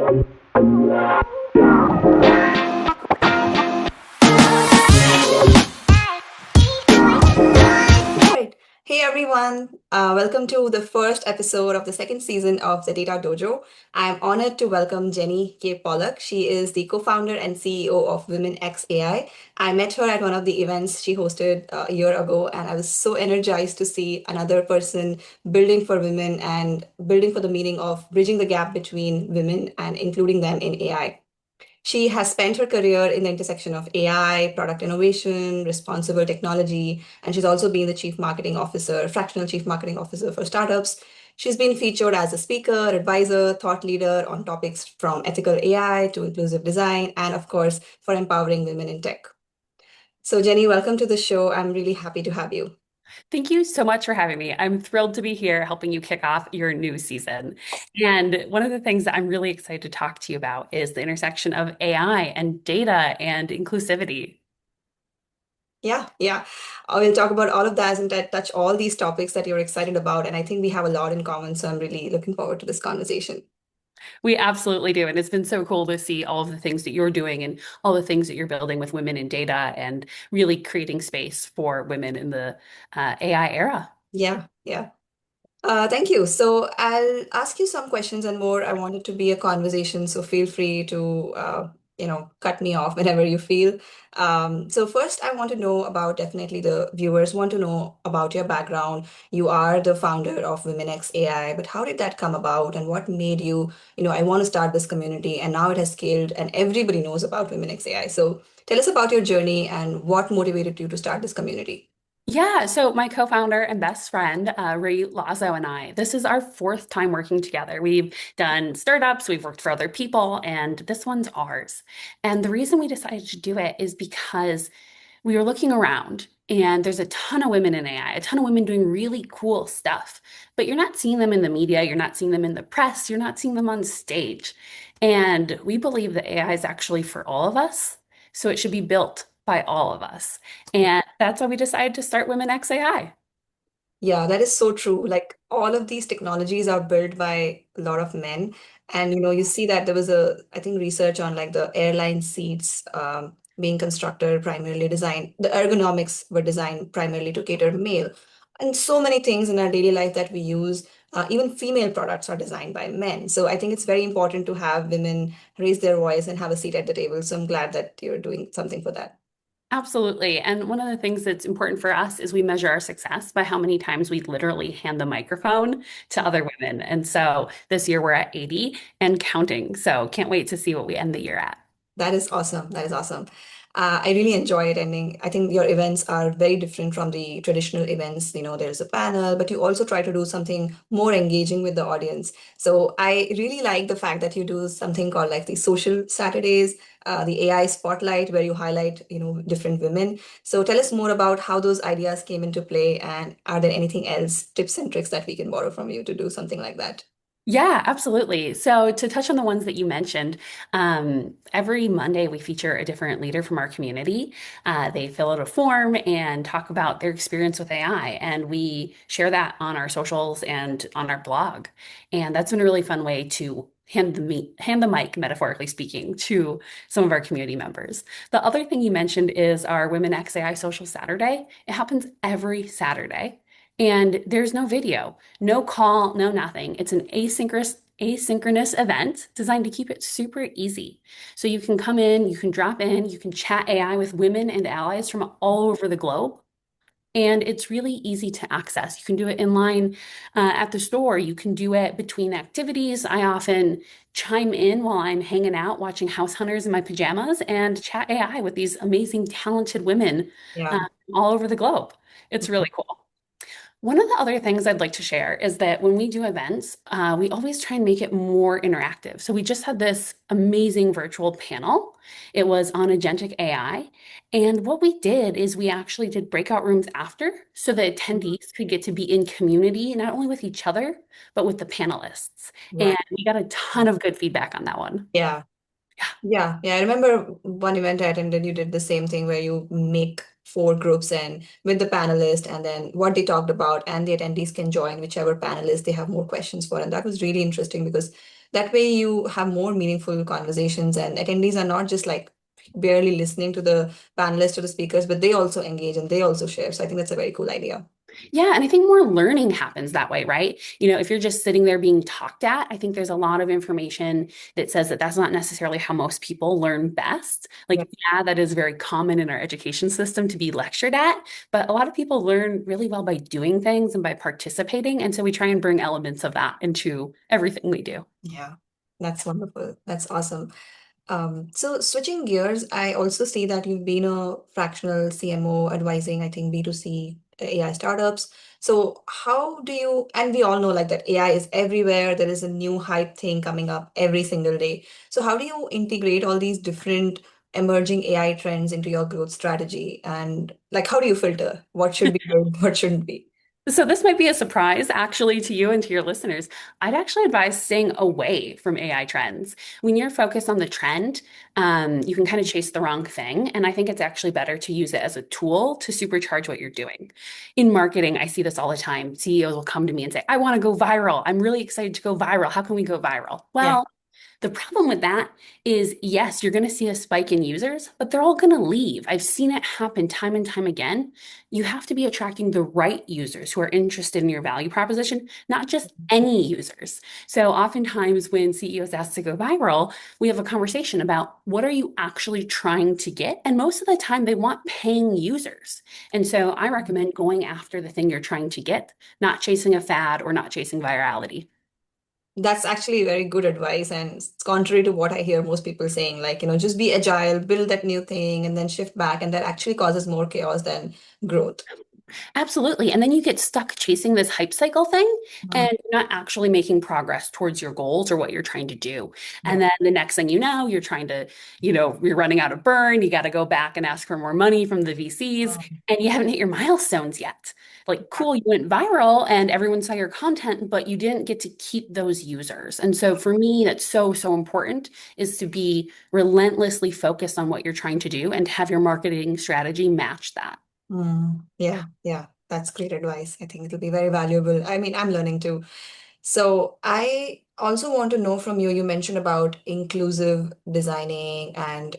Right. Hey everyone, welcome to the first episode of the second season of the Data Dojo. I'm honored to welcome Jenny Pollock. She is the co-founder and CEO of Women X AI. I met her at one of the events she hosted a year ago, and I was so energized to see another person building for women and building for the meaning of bridging the gap between women and including them in AI. She has spent her career in the intersection of AI, product innovation, responsible technology, and she's also been the chief marketing officer, fractional chief marketing officer for startups. She's been featured as a speaker, advisor, thought leader on topics from ethical AI to inclusive design, and of course, for empowering women in tech. So, Jenny, welcome to the show. I'm really happy to have you. Thank you so much for having me. I'm thrilled to be here helping you kick off your new season. And one of the things that I'm really excited to talk to you about is the intersection of AI and data and inclusivity. Yeah. I will talk about all of that and touch all these topics that you're excited about. And I think we have a lot in common. So I'm really looking forward to this conversation. We absolutely do. And it's been so cool to see all of the things that you're doing and all the things that you're building with women in data and really creating space for women in the AI era. Yeah. Thank you. So I'll ask you some questions and more. I want it to be a conversation, so feel free to cut me off whenever you feel. So first, I want to know about definitely the viewers want to know about your background. You are the founder of Women X AI, but how did that come about, and what made you, I want to start this community, and now it has scaled, and everybody knows about Women X AI. So tell us about your journey and what motivated you to start this community. Yeah, so my co-founder and best friend, Ray Lazo and I, this is our fourth time working together. We've done startups, we've worked for other people, and this one's ours. And the reason we decided to do it is because we were looking around and there's a ton of women in AI, a ton of women doing really cool stuff, but you're not seeing them in the media, you're not seeing them in the press, you're not seeing them on stage. And we believe that AI is actually for all of us, so it should be built by all of us. And that's why we decided to start Women XAI. Yeah, that is so true. Like all of these technologies are built by a lot of men. And you see that there was I think, research on like the airline seats being constructed primarily designed, the ergonomics were designed primarily to cater to male. And so many things in our daily life that we use, even female products are designed by men. So I think it's very important to have women raise their voice and have a seat at the table. So I'm glad that you're doing something for that. Absolutely. And one of the things that's important for us is we measure our success by how many times we literally hand the microphone to other women. And so this year we're at 80 and counting. So can't wait to see what we end the year at. That is awesome. That is awesome. I really enjoy attending. I think your events are very different from the traditional events. There's a panel, but you also try to do something more engaging with the audience. So I really like the fact that you do something called like the social Saturdays, the AI spotlight, where you highlight, different women. So tell us more about how those ideas came into play, and are there anything else, tips and tricks that we can borrow from you to do something like that? Yeah, absolutely. So to touch on the ones that you mentioned, every Monday we feature a different leader from our community. They fill out a form and talk about their experience with AI, and we share that on our socials and on our blog. And that's been a really fun way to hand the mic, metaphorically speaking, to some of our community members. The other thing you mentioned is our Women XAI Social Saturday. It happens every Saturday. And there's no video, no call, no nothing. It's an asynchronous event designed to keep it super easy. So you can come in, you can drop in, you can chat AI with women and allies from all over the globe. And it's really easy to access. You can do it in line at the store. You can do it between activities. I often chime in while I'm hanging out watching House Hunters in my pajamas and chat AI with these amazing, talented women uh, Yeah. all over the globe. It's really cool. One of the other things I'd like to share is that when we do events, we always try and make it more interactive. So we just had this amazing virtual panel. It was on agentic AI. And what we did is we actually did breakout rooms after so the attendees could get to be in community, not only with each other, but with the panelists. And Right. we got a ton of good feedback on that one. Yeah. Yeah. I remember one event I attended, you did the same thing where you make four groups and with the panelist and then what they talked about, and the attendees can join whichever panelist they have more questions for. And that was really interesting because That way you have more meaningful conversations and attendees are not just like barely listening to the panelists or the speakers, but they also engage and they also share. So I think that's a very cool idea. Yeah, and I think more learning happens that way, right? If you're just sitting there being talked at, I think there's a lot of information that says that that's not necessarily how most people learn best. Yeah. Like, yeah, that is very common in our education system to be lectured at, but a lot of people learn really well by doing things and by participating. And so we try and bring elements of that into everything we do. Yeah. That's wonderful. That's awesome. So switching gears, I also see that you've been a fractional CMO advising, I think, B2C AI startups. So how do you, and we all know like that AI is everywhere. There is a new hype thing coming up every single day. So how do you integrate all these different emerging AI trends into your growth strategy? And like, how do you filter what should be good, what shouldn't be? So this might be a surprise actually to you and to your listeners. I'd actually advise staying away from AI trends. When you're focused on the trend, you can kind of chase the wrong thing. And I think it's actually better to use it as a tool to supercharge what you're doing. In marketing, I see this all the time. CEOs will come to me and say, I want to go viral. I'm really excited to go viral. How can we go viral? Yeah. Well, the problem with that is, yes, you're going to see a spike in users, but they're all going to leave. I've seen it happen time and time again. You have to be attracting the right users who are interested in your value proposition, not just any users. So oftentimes when CEOs ask to go viral, we have a conversation about what are you actually trying to get? And most of the time they want paying users. And so I recommend going after the thing you're trying to get, not chasing a fad or not chasing virality. That's actually very good advice, and it's contrary to what I hear most people saying, like, just be agile, build that new thing, and then shift back, and that actually causes more chaos than growth. Absolutely. And then you get stuck chasing this hype cycle thing Mm. and you're not actually making progress towards your goals or what you're trying to do. And Yeah. then the next thing you know, you're trying to, you're running out of burn. You got to go back and ask for more money from the VCs Mm. and you haven't hit your milestones yet. Like, cool, you went viral and everyone saw your content, but you didn't get to keep those users. And so for me, that's so, so important is to be relentlessly focused on what you're trying to do and have your marketing strategy match that. Yeah, yeah, that's great advice. I think it'll be very valuable. I mean, I'm learning too. So I also want to know from you, you mentioned about inclusive designing and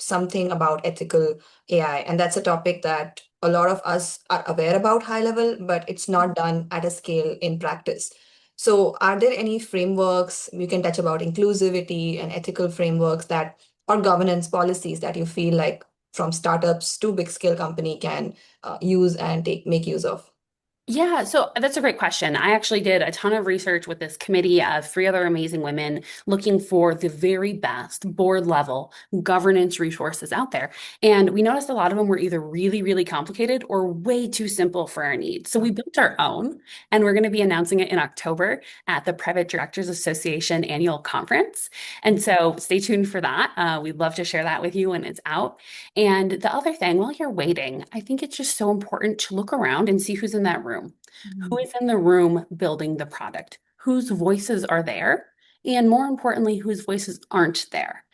something about ethical AI. And that's a topic that a lot of us are aware about high level, but it's not done at a scale in practice. So are there any frameworks you can touch about inclusivity and ethical frameworks that or governance policies that you feel like from startups to big scale company can use and make use of? Yeah, so that's a great question. I actually did a ton of research with this committee of three other amazing women looking for the very best board level governance resources out there. And we noticed a lot of them were either really, really complicated or way too simple for our needs. So we built our own, and we're going to be announcing it in October at the Private Directors Association annual conference. And so stay tuned for that. We'd love to share that with you when it's out. And the other thing, while you're waiting, I think it's just so important to look around and see who's in that room. Who Mhm. is in the room building the product? Whose voices are there? And more importantly, whose voices aren't there?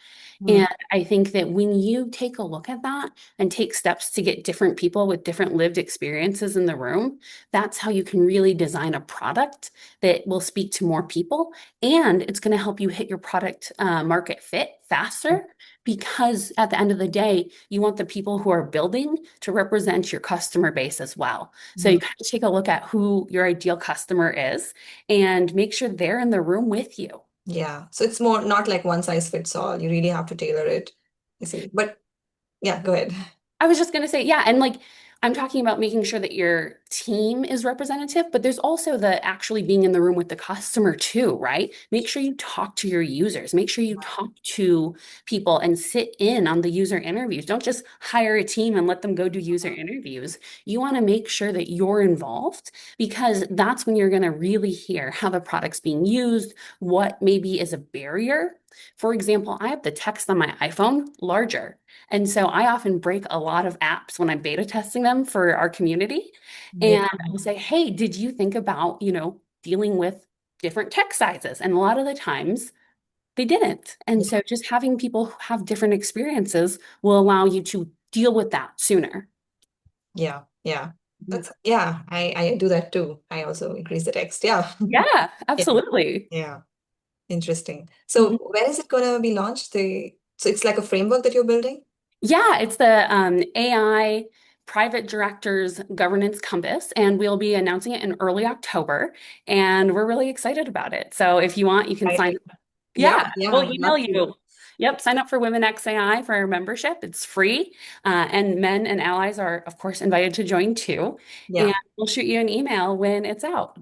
Mm. And I think that when you take a look at that and take steps to get different people with different lived experiences in the room, that's how you can really design a product that will speak to more people. And it's going to help you hit your product market fit faster because at the end of the day, you want the people who are building to represent your customer base as well. So you Mm. kind of take a look at who your ideal customer is and make sure they're in the room with you. Yeah. So it's more not like one size fits all. You really have to tailor it. I see. But yeah, go ahead. I was just going to say, yeah. And like, I'm talking about making sure that your team is representative, but there's also the actually being in the room with the customer too, right? Make sure you talk to your users, make sure you talk to people and sit in on the user interviews. Don't just hire a team and let them go do user interviews. You want to make sure that you're involved because that's when you're going to really hear how the product's being used, what maybe is a barrier. For example, I have the text on my iPhone larger. And so I often break a lot of apps when I'm beta testing them for our community. And Makes I'll sense. say, hey, did you think about, dealing with different text sizes? And a lot of the times they didn't. And so just having people who have different experiences will allow you to deal with that sooner. Yeah, yeah. Yeah, I do that too. I also increase the text. Yeah. Yeah, Yeah, absolutely. yeah. Interesting. So when is it going to be launched? So it's like a framework that you're building? Yeah, it's the AI Private Directors Governance Compass, and we'll be announcing it in early October. And we're really excited about it. So if you want, you can sign Exciting. up. Yeah, Yeah, yeah, I we'll would email love to. you. Yep, sign up for Women XAI for our membership. It's free. And men and allies are, of course, invited to join too. And Yeah. we'll shoot you an email when it's out.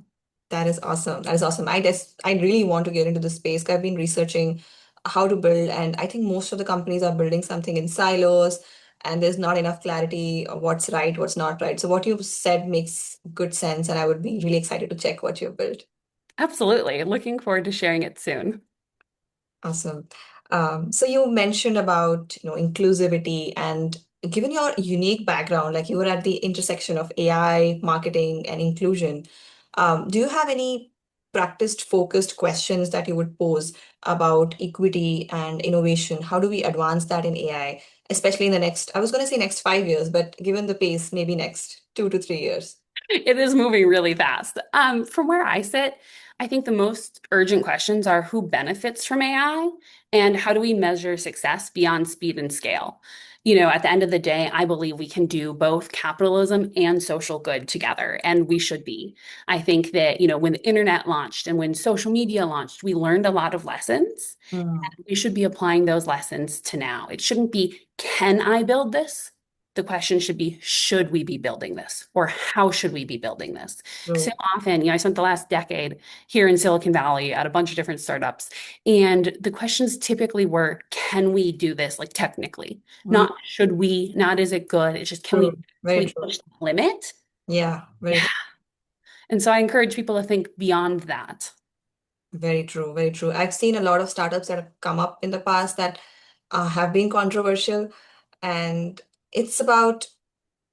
That is awesome. That is awesome. I really want to get into the space. I've been researching how to build, and I think most of the companies are building something in silos, and there's not enough clarity of what's right, what's not right. So what you've said makes good sense, and I would be really excited to check what you've built. Absolutely. Looking forward to sharing it soon. Awesome. So you mentioned about, inclusivity, and given your unique background, like you were at the intersection of AI, marketing, and inclusion, do you have any practiced, focused questions that you would pose about equity and innovation? How do we advance that in AI, especially in the next, I was going to say next 5 years, but given the pace, maybe next 2 to 3 years? It is moving really fast. From where I sit, I think the most urgent questions are who benefits from AI and how do we measure success beyond speed and scale? At the end of the day, I believe we can do both capitalism and social good together, and we should be. I think that, when the internet launched and when social media launched, we learned a lot of lessons. Mm, We should be applying those lessons to now. It shouldn't be, can I build this? The question should be, should we be building this? Or how should we be building this? So true. often, I spent the last decade here in Silicon Valley at a bunch of different startups. And the questions typically were, can we do this like technically? Mm, Not should we, not is it good? It's just true. can Very we true. push the limit? Yeah, very Yeah. And so I encourage people to think beyond that. Very true, very true. I've seen a lot of startups that have come up in the past that have been controversial, and it's about,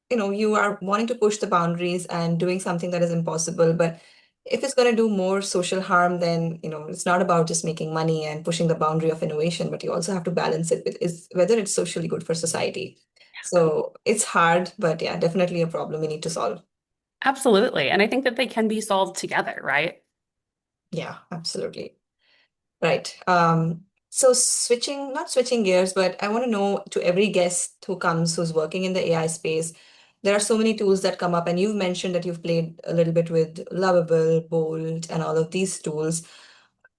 you are wanting to push the boundaries and doing something that is impossible. But if it's going to do more social harm, then, it's not about just making money and pushing the boundary of innovation, but you also have to balance it with is whether it's socially good for society. So it's hard, but yeah, definitely a problem we need to solve. Absolutely. And I think that they can be solved together, right? Yeah, absolutely. Right. So not switching gears, but I want to know, to every guest who comes who's working in the AI space, there are so many tools that come up, and you've mentioned that you've played a little bit with Lovable, Bolt, and all of these tools.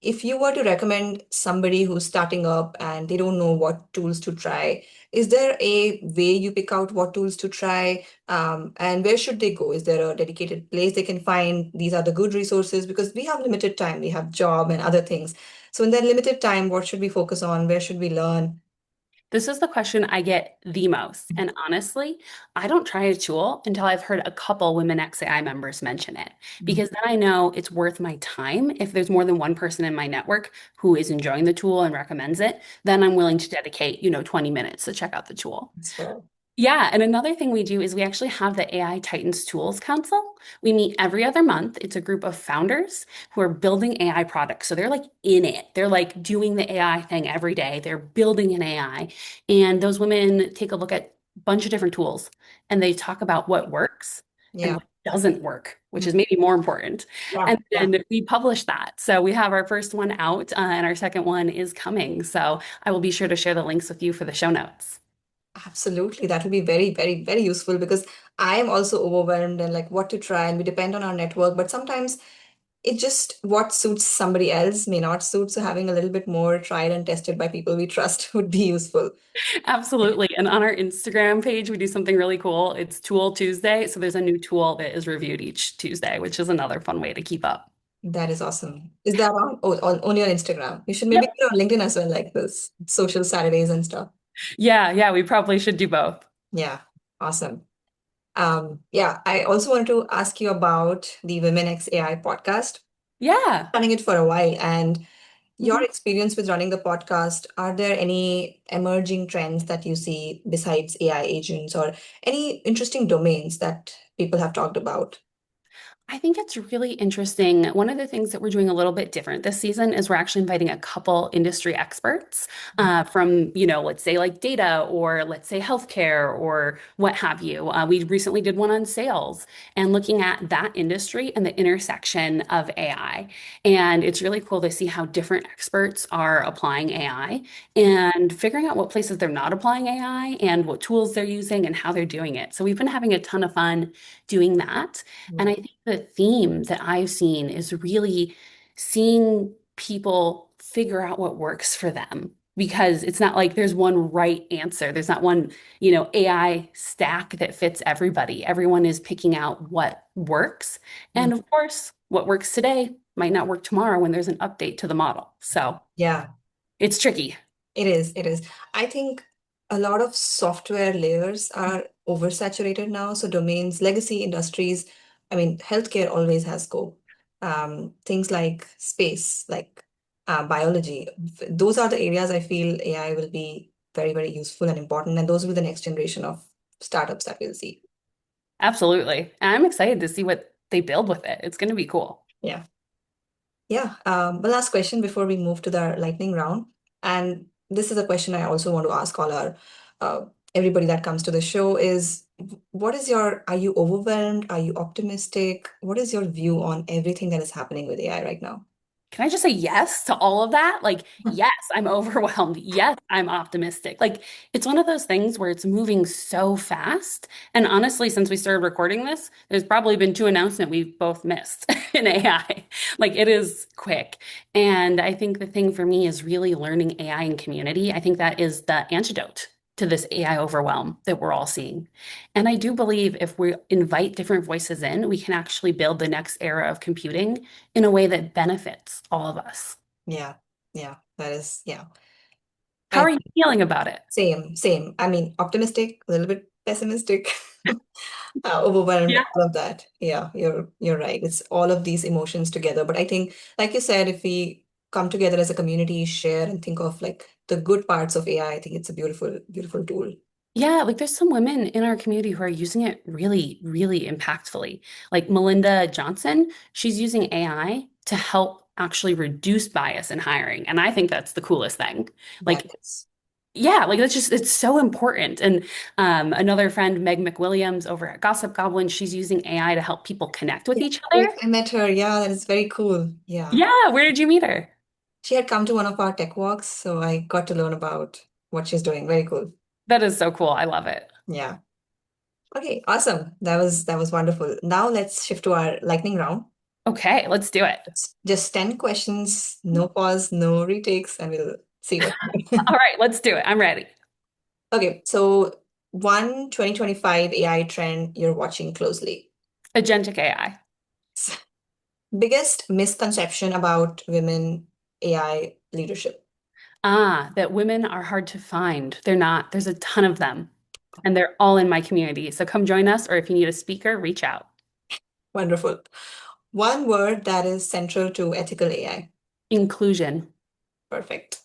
If you were to recommend somebody who's starting up and they don't know what tools to try, is there a way you pick out what tools to try? And where should they go? Is there a dedicated place they can find these are the good resources? Because we have limited time, we have job and other things. So in that limited time, what should we focus on? Where should we learn? This is the question I get the most. And honestly, I don't try a tool until I've heard a couple Women XAI members mention it, Mhm. because then I know it's worth my time. If there's more than one person in my network who is enjoying the tool and recommends it, then I'm willing to dedicate, 20 minutes to check out the tool. That's fair. Yeah, and another thing we do is we actually have the AI Titans Tools Council. We meet every other month. It's a group of founders who are building AI products. So they're like in it. They're like doing the AI thing every day. They're building an AI. And those women take a look at a bunch of different tools and they talk about what works and Yeah. what doesn't work, which Mhm. is maybe more important. Yeah. And Yeah. then we publish that. So we have our first one out, and our second one is coming. So I will be sure to share the links with you for the show notes. Absolutely. That will be very, very, very useful because I am also overwhelmed and like what to try, and we depend on our network. But sometimes it just what suits somebody else may not suit. So having a little bit more tried and tested by people we trust would be useful. Absolutely. And on our Instagram page, we do something really cool. It's Tool Tuesday. So there's a new tool that is reviewed each Tuesday, which is another fun way to keep up. That is awesome. Is that on your Instagram? You should maybe Yep. put it on LinkedIn as well, like this social Saturdays and stuff. Yeah, yeah, we probably should do both. Yeah, awesome. Yeah, I also wanted to ask you about the Women X AI podcast. Yeah. Running it for a while, and your Mhm. experience with running the podcast, are there any emerging trends that you see besides AI agents or any interesting domains that people have talked about? I think it's really interesting. One of the things that we're doing a little bit different this season is we're actually inviting a couple industry experts from, let's say like data or let's say healthcare or what have you. We recently did one on sales and looking at that industry and the intersection of AI. And it's really cool to see how different experts are applying AI and figuring out what places they're not applying AI and what tools they're using and how they're doing it. So we've been having a ton of fun doing that. And Mm. I think the theme that I've seen is really seeing people figure out what works for them. Because it's not like there's one right answer. There's not one, AI stack that fits everybody. Everyone is picking out what works. Mm. And of course, what works today might not work tomorrow when there's an update to the model. So Yeah. it's tricky. It is, it is. I think a lot of software layers are oversaturated now. So domains, legacy industries, I mean, healthcare always has scope. Things like space, like biology, those are the areas I feel AI will be very, very useful and important. And those will be the next generation of startups that we'll see. Absolutely. And I'm excited to see what they build with it. It's going to be cool. Yeah. Yeah. The last question before we move to the lightning round. And this is a question I also want to ask all our uh, everybody that comes to the show is what is your, are you overwhelmed? Are you optimistic? What is your view on everything that is happening with AI right now? Can I just say yes to all of that? Like, yes, I'm overwhelmed. Yes, I'm optimistic. Like, it's one of those things where it's moving so fast. And honestly, since we started recording this, there's probably been two announcements we've both missed in AI. Like, it is quick. And I think the thing for me is really learning AI in community. I think that is the antidote to this AI overwhelm that we're all seeing. And I do believe if we invite different voices in, we can actually build the next era of computing in a way that benefits all of us. Yeah. Yeah. That is, yeah. How I are you feeling about it? same, same. I mean, optimistic, a little bit pessimistic. Overwhelmed, Yeah. all of that. Yeah, you're right. It's all of these emotions together. But I think, like you said, if we come together as a community, share and think of like the good parts of AI, I think it's a beautiful, beautiful tool. Yeah, like there's some women in our community who are using it really, really impactfully. Like Melinda Johnson, she's using AI to help actually reduce bias in hiring. And I think that's the coolest thing. That Like, is. yeah, like that's just, it's so important. And another friend, Meg McWilliams over at Gossip Goblin, she's using AI to help people connect with Yeah, each yes, other. I met her. Yeah, that is very cool. Yeah. Yeah, where did you meet her? She had come to one of our tech walks, so I got to learn about what she's doing. Very cool. That is so cool. I love it. Yeah. Okay, awesome. That was wonderful. Now let's shift to our lightning round. Okay, let's do it. It's just 10 questions, no pause, no retakes, and we'll see what. All right, let's do it. I'm ready. Okay, so one 2025 AI trend you're watching closely. Agentic AI. Biggest misconception about women AI leadership. Ah, that women are hard to find. They're not. There's a ton of them, and they're all in my community. So come join us, or if you need a speaker, reach out. Wonderful. One word that is central to ethical AI. Inclusion. Perfect.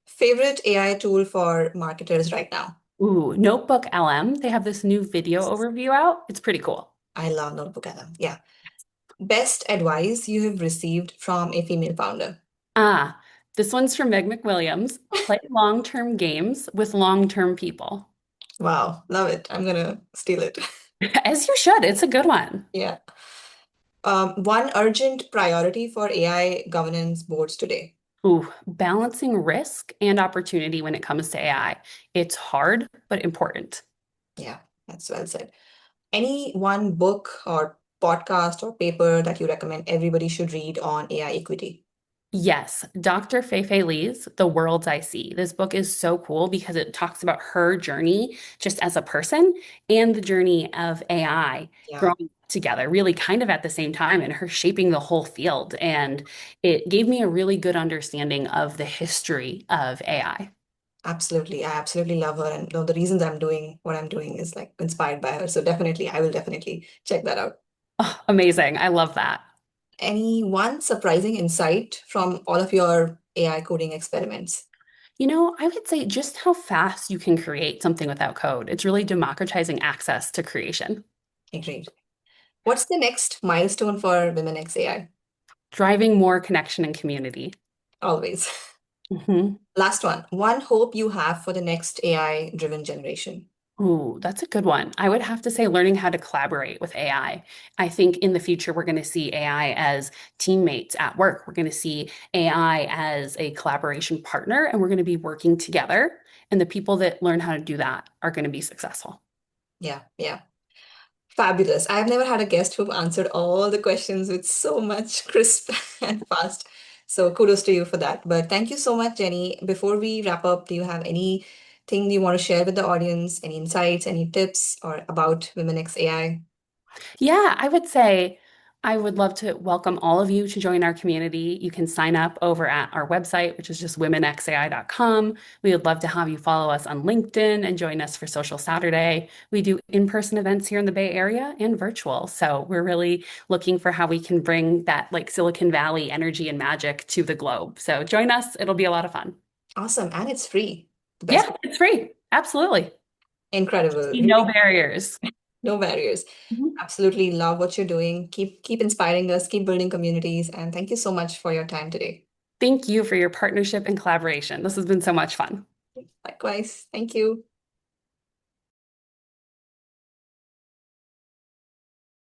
Favorite AI tool for marketers right now. Ooh, Notebook LM. They have this new video overview out. It's pretty cool. I love Notebook LM. Yeah. Best advice you have received from a female founder. Ah, this one's from Meg McWilliams. Play long-term games with long-term people. Wow, love it. I'm gonna steal it. As you should. It's a good one. Yeah. One urgent priority for AI governance boards today. Ooh, balancing risk and opportunity when it comes to AI. It's hard, but important. Yeah, that's well said. Any one book or podcast or paper that you recommend everybody should read on AI equity? Yes, Dr. Feifei Li's The Worlds I See. This book is so cool because it talks about her journey just as a person and the journey of AI Yeah, growing together, really kind of at the same time, and her shaping the whole field. And it gave me a really good understanding of the history of AI. absolutely. I absolutely love her. And the reasons I'm doing what I'm doing is like inspired by her. So definitely, I will definitely check that out. Oh, amazing. I love that. Any one surprising insight from all of your AI coding experiments? I would say just how fast you can create something without code. It's really democratizing access to creation. Agreed. What's the next milestone for Women X AI? Driving more connection and community. Always. Mhm. Last one. One hope you have for the next AI-driven generation. Ooh, that's a good one. I would have to say learning how to collaborate with AI. I think in the future, we're going to see AI as teammates at work. We're going to see AI as a collaboration partner, and we're going to be working together. And the people that learn how to do that are going to be successful. Yeah, yeah. Fabulous. I've never had a guest who've answered all the questions with so much crisp and fast. So kudos to you for that. But thank you so much, Jenny. Before we wrap up, do you have anything you want to share with the audience? Any insights, any tips or about Women X AI? Yeah, I would say I would love to welcome all of you to join our community. You can sign up over at our website, which is just womenxai.com. We would love to have you follow us on LinkedIn and join us for Social Saturday. We do in-person events here in the Bay Area and virtual. So we're really looking for how we can bring that like Silicon Valley energy and magic to the globe. So join us. It'll be a lot of fun. Awesome. And it's free. The best. Yeah, it's free. Absolutely. Incredible. No Really, barriers. no barriers. Mhm. Absolutely love what you're doing. Keep inspiring us, keep building communities, and thank you so much for your time today. Thank you for your partnership and collaboration. This has been so much fun. Likewise. Thank you.